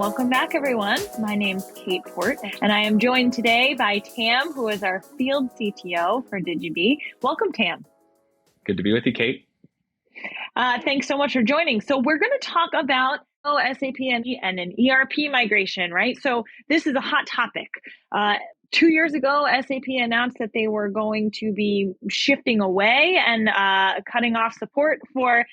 welcome back, everyone. My name's Kate Port, and I am joined today by Tam, who is our field CTO for Digibee. Welcome, Tam. Good to be with you, Kate. Thanks so much for joining. So we're going to talk about SAP and an ERP migration, right? So this is a hot topic. 2 years ago, SAP announced that they were going to be shifting away and cutting off support for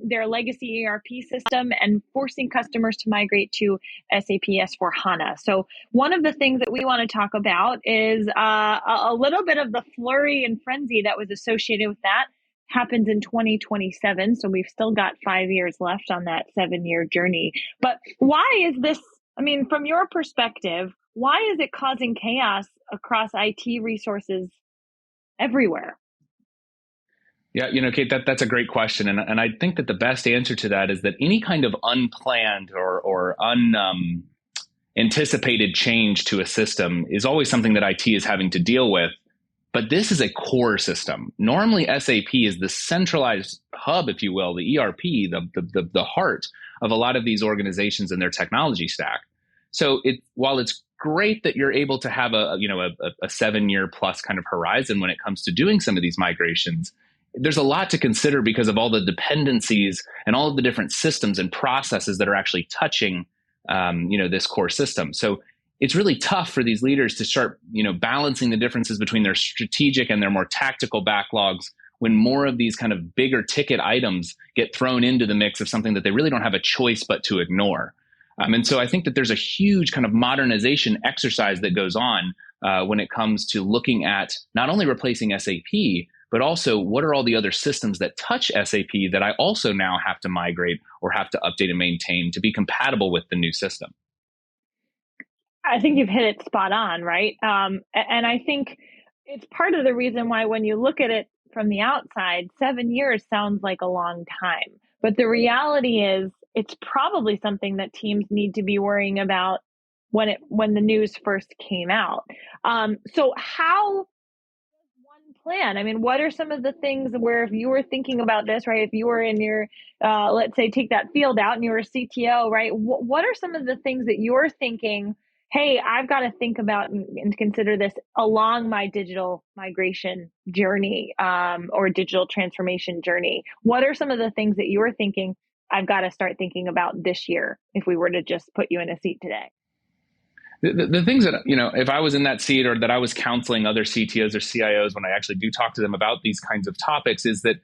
their legacy ERP system and forcing customers to migrate to SAP S/4HANA. So one of the things that we want to talk about is a little bit of the flurry and frenzy that was associated with that. Happens in 2027, so we've still got 5 years left on that 7-year journey. But why is this, from your perspective, why is it causing chaos across IT resources everywhere? Yeah, Kate, that's a great question. And I think that the best answer to that is that any kind of unplanned or unanticipated change to a system is always something that IT is having to deal with. But this is a core system. Normally, SAP is the centralized hub, if you will, the ERP, the heart of a lot of these organizations and their technology stack. So while it's great that you're able to have a 7-year plus kind of horizon when it comes to doing some of these migrations, there's a lot to consider because of all the dependencies and all of the different systems and processes that are actually touching this core system. So it's really tough for these leaders to start, balancing the differences between their strategic and their more tactical backlogs when more of these kind of bigger ticket items get thrown into the mix of something that they really don't have a choice but to ignore. And so I think that there's a huge kind of modernization exercise that goes on when it comes to looking at not only replacing SAP, but also what are all the other systems that touch SAP that I also now have to migrate or have to update and maintain to be compatible with the new system. I think you've hit it spot on, right? And I think it's part of the reason why when you look at it from the outside, 7 years sounds like a long time. But the reality is it's probably something that teams need to be worrying about when the news first came out. So how does one plan? What are some of the things where if you were thinking about this, right? If you were in your, let's say, take that field out and you were a CTO, right? What are some of the things that you're thinking, hey, I've got to think about and consider this along my digital migration journey or digital transformation journey? What are some of the things that you're thinking I've got to start thinking about this year if we were to just put you in a seat today? The things that, if I was in that seat or that I was counseling other CTOs or CIOs when I actually do talk to them about these kinds of topics is that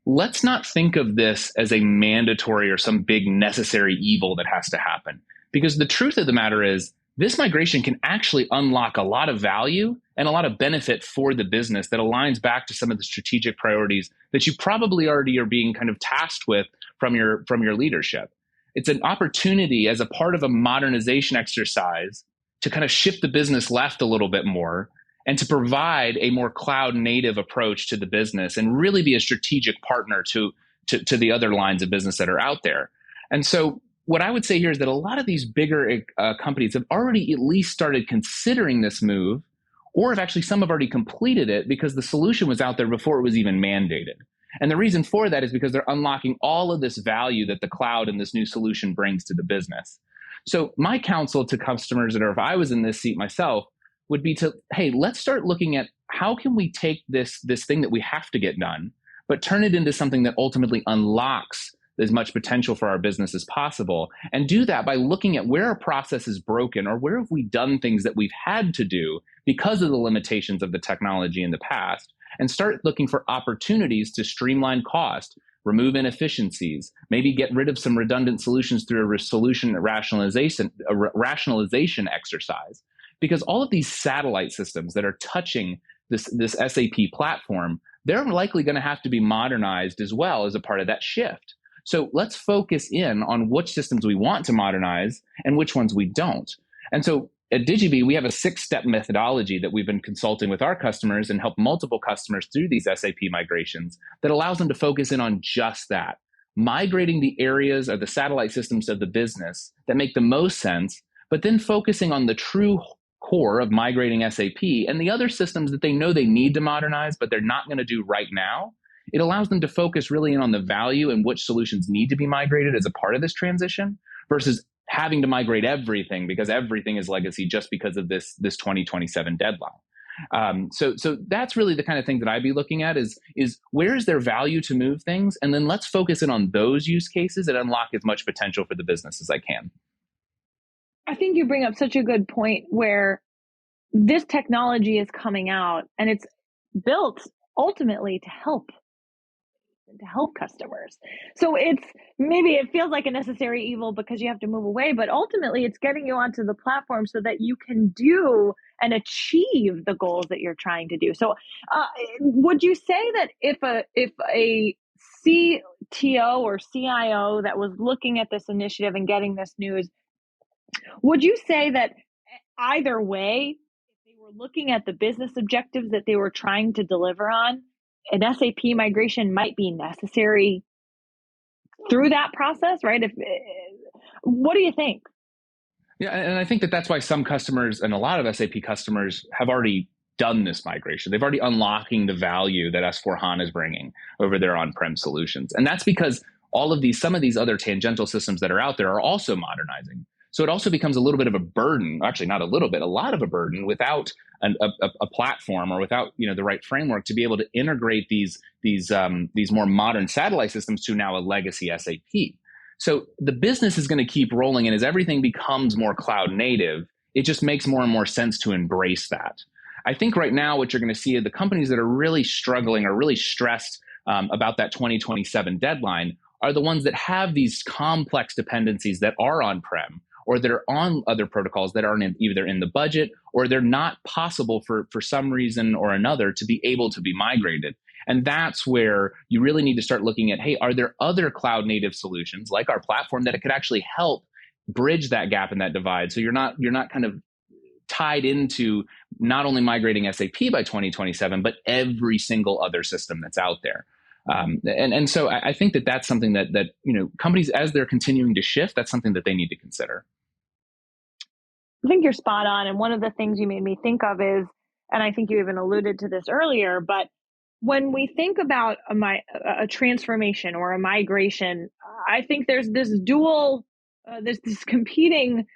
let's not think of this as a mandatory or some big necessary evil that has to happen. Because the truth of the matter is, this migration can actually unlock a lot of value and a lot of benefit for the business that aligns back to some of the strategic priorities that you probably already are being kind of tasked with from your leadership. It's an opportunity as a part of a modernization exercise to kind of shift the business left a little bit more and to provide a more cloud native approach to the business and really be a strategic partner to the other lines of business that are out there. And so what I would say here is that a lot of these bigger companies have already at least started considering this move, or have actually some have already completed it because the solution was out there before it was even mandated. And the reason for that is because they're unlocking all of this value that the cloud and this new solution brings to the business. So my counsel to customers that are, if I was in this seat myself, would be to, hey, let's start looking at how can we take this thing that we have to get done, but turn it into something that ultimately unlocks as much potential for our business as possible. And do that by looking at where a process is broken or where have we done things that we've had to do because of the limitations of the technology in the past, and start looking for opportunities to streamline cost, remove inefficiencies, maybe get rid of some redundant solutions through a solution rationalization exercise. Because all of these satellite systems that are touching this SAP platform, they're likely going to have to be modernized as well as a part of that shift. So let's focus in on which systems we want to modernize and which ones we don't. And so at Digibee, we have a 6-step methodology that we've been consulting with our customers and help multiple customers through these SAP migrations that allows them to focus in on just that, migrating the areas or the satellite systems of the business that make the most sense, but then focusing on the true core of migrating SAP and the other systems that they know they need to modernize, but they're not going to do right now. It allows them to focus really in on the value and which solutions need to be migrated as a part of this transition versus having to migrate everything because everything is legacy just because of this 2027 deadline. So that's really the kind of thing that I'd be looking at is where is there value to move things, and then let's focus in on those use cases and unlock as much potential for the business as I can. I think you bring up such a good point where this technology is coming out and it's built ultimately to help customers. So it's maybe it feels like a necessary evil because you have to move away, but ultimately it's getting you onto the platform so that you can do and achieve the goals that you're trying to do. So would you say that if a CTO or CIO that was looking at this initiative and getting this news, would you say that either way, if they were looking at the business objectives that they were trying to deliver on, an SAP migration might be necessary through that process, right? What do you think? Yeah, and I think that that's why some customers and a lot of SAP customers have already done this migration. They've already unlocking the value that S/4HANA is bringing over their on-prem solutions. And that's because some of these other tangential systems that are out there are also modernizing. So it also becomes a little bit of a burden, actually not a little bit, a lot of a burden without a platform or without the right framework to be able to integrate these more modern satellite systems to now a legacy SAP. So the business is going to keep rolling, and as everything becomes more cloud native, it just makes more and more sense to embrace that. I think right now what you're going to see are the companies that are really struggling or really stressed about that 2027 deadline are the ones that have these complex dependencies that are on-prem, or that are on other protocols that aren't either in the budget or they're not possible for some reason or another to be able to be migrated. And that's where you really need to start looking at, hey, are there other cloud native solutions like our platform that it could actually help bridge that gap and that divide? So you're not kind of tied into not only migrating SAP by 2027, but every single other system that's out there. And so I think that that's something that companies, as they're continuing to shift, that's something that they need to consider. I think you're spot on. And one of the things you made me think of is, and I think you even alluded to this earlier, but when we think about a transformation or a migration, I think there's this there's this competing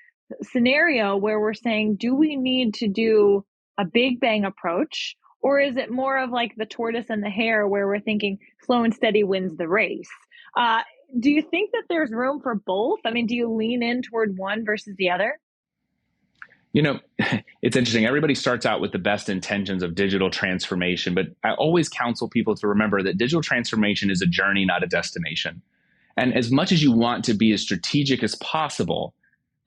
scenario where we're saying, do we need to do a big bang approach? Or is it more of like the tortoise and the hare where we're thinking slow and steady wins the race? Do you think that there's room for both? I mean, do you lean in toward one versus the other? It's interesting. Everybody starts out with the best intentions of digital transformation, but I always counsel people to remember that digital transformation is a journey, not a destination. And as much as you want to be as strategic as possible,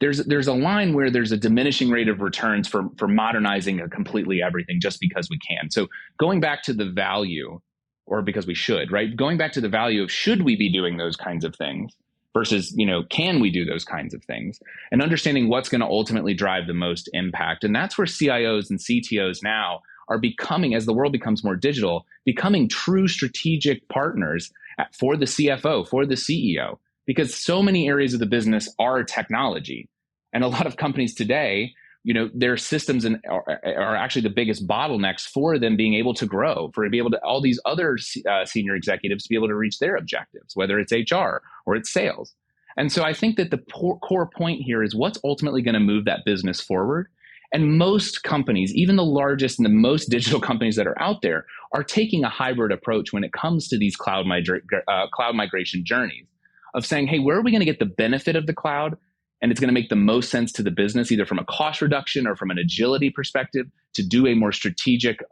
there's a line where there's a diminishing rate of returns for modernizing completely everything just because we can. So going back to the value, or because we should, right? Going back to the value of should we be doing those kinds of things versus, can we do those kinds of things, and understanding what's going to ultimately drive the most impact. And that's where CIOs and CTOs now are becoming, as the world becomes more digital, becoming true strategic partners for the CFO, for the CEO, because so many areas of the business are technology. And a lot of companies today, their systems are actually the biggest bottlenecks for them being able to grow, for all these other senior executives to be able to reach their objectives, whether it's HR or it's sales. And so I think that the core point here is what's ultimately going to move that business forward. And most companies, even the largest and the most digital companies that are out there, are taking a hybrid approach when it comes to these cloud migration journeys of saying, hey, where are we going to get the benefit of the cloud? And it's going to make the most sense to the business, either from a cost reduction or from an agility perspective, to do a more strategic,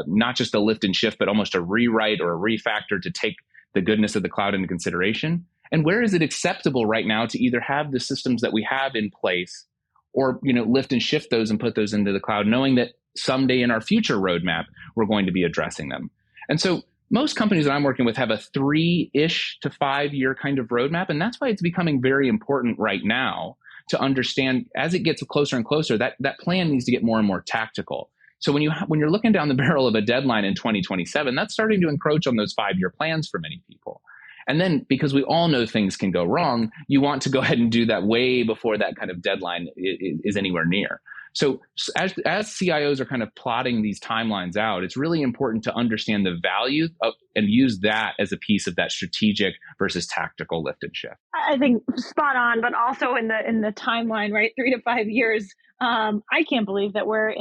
not just a lift and shift, but almost a rewrite or a refactor to take the goodness of the cloud into consideration. And where is it acceptable right now to either have the systems that we have in place or lift and shift those and put those into the cloud, knowing that someday in our future roadmap, we're going to be addressing them. And so most companies that I'm working with have a 3-ish to 5-year kind of roadmap. And that's why it's becoming very important right now to understand, as it gets closer and closer, that plan needs to get more and more tactical. So when you're looking down the barrel of a deadline in 2027, that's starting to encroach on those 5-year plans for many people. And then, because we all know things can go wrong, you want to go ahead and do that way before that kind of deadline is anywhere near. So as CIOs are kind of plotting these timelines out, it's really important to understand the value of, and use that as a piece of that strategic versus tactical lift and shift. I think spot on, but also in the timeline, right? 3 to 5 years. I can't believe that we're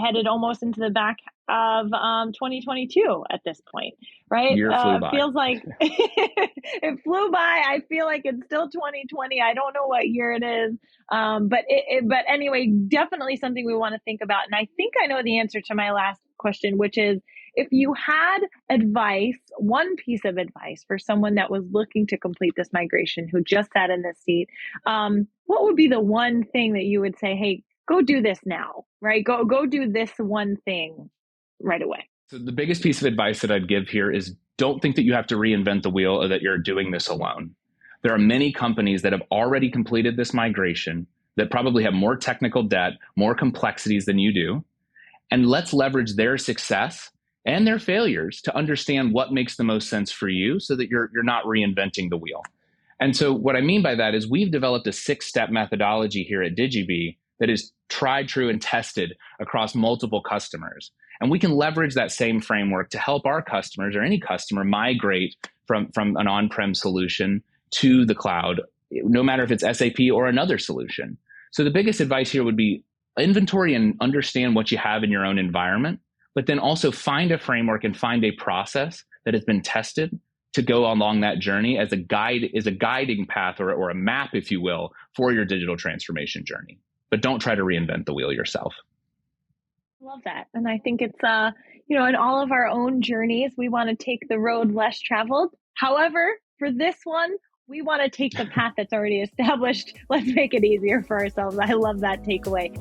headed almost into the back of 2022 at this point, right? Year flew by. Feels like it flew by. I feel like it's still 2020. I don't know what year it is, but anyway, definitely something we want to think about. And I think I know the answer to my last question, which is, if you had advice, one piece of advice for someone that was looking to complete this migration, who just sat in this seat, what would be the one thing that you would say, hey, go do this now, right? Go do this one thing right away. So the biggest piece of advice that I'd give here is, don't think that you have to reinvent the wheel or that you're doing this alone. There are many companies that have already completed this migration that probably have more technical debt, more complexities than you do. And let's leverage their success and their failures to understand what makes the most sense for you so that you're not reinventing the wheel. And so what I mean by that is, we've developed a 6-step methodology here at Digibee that is tried, true, and tested across multiple customers. And we can leverage that same framework to help our customers, or any customer, migrate from an on-prem solution to the cloud, no matter if it's SAP or another solution. So the biggest advice here would be inventory and understand what you have in your own environment, but then also find a framework and find a process that has been tested to go along that journey as a guiding path, or a map, if you will, for your digital transformation journey. But don't try to reinvent the wheel yourself. Love that. And I think it's, in all of our own journeys, we want to take the road less traveled. However, for this one, we want to take the path that's already established. Let's make it easier for ourselves. I love that takeaway.